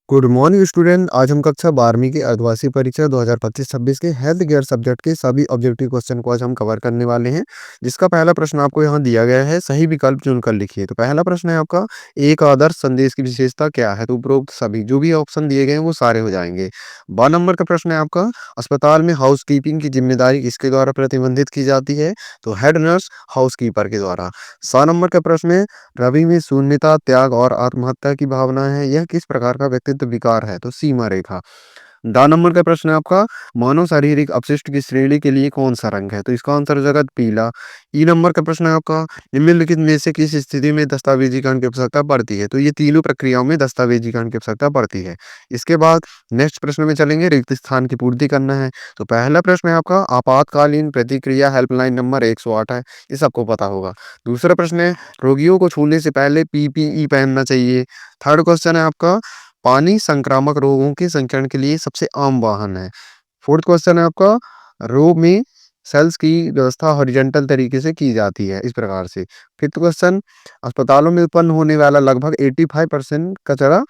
Good morning student. आज हम कक्षा 12वीं की अर्धवार्षिक परीक्षा 2025-26 के हेल्थ केयर सब्जेक्ट के सभी ऑब्जेक्टिव क्वेश्चन को आज हम कवर करने वाले हैं। जिसका पहला प्रश्न आपको यहाँ दिया गया है, सही विकल्प चुनकर लिखिए। तो पहला प्रश्न है आपका, एक आदर्श संदेश की विशेषता क्या है? तो उपरोक्त सभी जो भी ऑप्शन दिए गए हैं वो सारे हो जाएंगे। 12 नंबर का प्रश्न है आपका, अस्पताल में हाउसकीपिंग की जिम्मेदारी किसके द्वारा प्रतिबंधित की जाती है? तो हेड नर्स हाउसकीपर के द्वारा। 7 नंबर का प्रश्न है, रवि में शून्यता, त्याग और आत्महत्या की भावना है, यह किस प्रकार का व्यक्तित्व विकार है? तो सीमा रेखा। 10 नंबर का प्रश्न है आपका, मानव शारीरिक अपशिष्ट की श्रेणी के लिए कौन सा रंग है? तो इसका आंसर हो जाएगा पीला। ई नंबर का प्रश्न है आपका, निम्नलिखित में से किस स्थिति में दस्तावेजीकरण की आवश्यकता पड़ती है? तो ये तीनों प्रक्रियाओं में दस्तावेजीकरण की आवश्यकता पड़ती है। इसके बाद नेक्स्ट प्रश्न में चलेंगे, रिक्त स्थान की पूर्ति करना है। तो पहला प्रश्न है आपका, आपातकालीन प्रतिक्रिया हेल्पलाइन नंबर 108 है, ये सबको पता होगा। दूसरा प्रश्न है, रोगियों को छूने से पहले पीपीई पहनना चाहिए। थर्ड क्वेश्चन है आपका, पानी संक्रामक रोगों के संचरण के लिए सबसे आम वाहन है। फोर्थ क्वेश्चन है आपका, रो में सेल्स की व्यवस्था हॉरिजॉन्टल तरीके से की जाती है, इस प्रकार से। फिफ्थ क्वेश्चन, अस्पतालों में उत्पन्न होने वाला लगभग 85% कचरा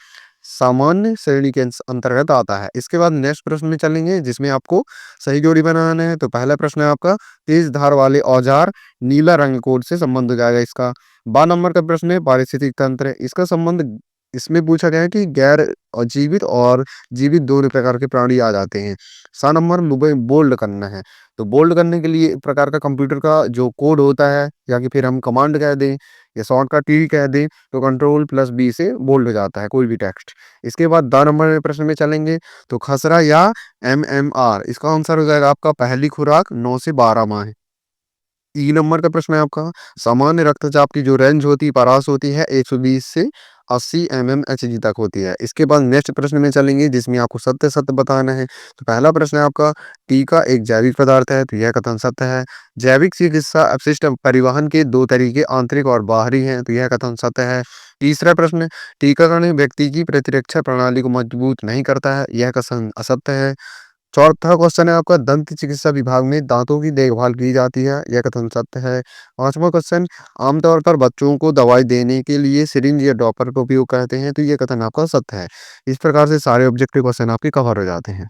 सामान्य श्रेणी के अंतर्गत आता है। इसके बाद नेक्स्ट प्रश्न में चलेंगे, जिसमें आपको सही जोड़ी बनाना है। तो पहला प्रश्न है आपका, तेज धार वाले औजार नीला रंग कोड से संबंध हो जाएगा इसका। 12 नंबर का प्रश्न है, पारिस्थितिक तंत्र, इसका संबंध इसमें पूछा गया है कि गैर जीवित और जीवित दोनों प्रकार के प्राणी आ जाते हैं। 7 नंबर बोल्ड करना है। तो बोल्ड करने के लिए एक प्रकार का कंप्यूटर का जो कोड होता है, या कि फिर हम कमांड कह दें या शॉर्टकट टी कह दें, तो कंट्रोल+B से बोल्ड हो जाता है कोई भी टेक्स्ट। इसके बाद 10 नंबर के प्रश्न में चलेंगे। तो खसरा या MMR, इसका आंसर हो जाएगा आपका पहली खुराक 9 से 12 माह। ई नंबर का प्रश्न है आपका, सामान्य रक्तचाप की जो रेंज होती है, परास होती है, 120 से 80 mmHg तक होती है। इसके बाद नेक्स्ट प्रश्न में चलेंगे, जिसमें आपको सत्य सत्य बताना है। तो पहला प्रश्न है आपका, टीका एक जैविक पदार्थ है, तो यह कथन सत्य है। जैविक चिकित्सा अपशिष्ट परिवहन के दो तरीके आंतरिक और बाहरी हैं, तो यह कथन सत्य है। तीसरा प्रश्न, टीकाकरण व्यक्ति की प्रतिरक्षा प्रणाली को मजबूत नहीं करता है, यह कथन असत्य है। चौथा क्वेश्चन है आपका, दंत चिकित्सा विभाग में दांतों की देखभाल की जाती है, यह कथन सत्य है। पांचवा क्वेश्चन, आमतौर पर बच्चों को दवाई देने के लिए सिरिंज या ड्रॉपर का उपयोग करते हैं, तो यह कथन आपका सत्य है। इस प्रकार से सारे ऑब्जेक्टिव क्वेश्चन आपके कवर हो जाते हैं।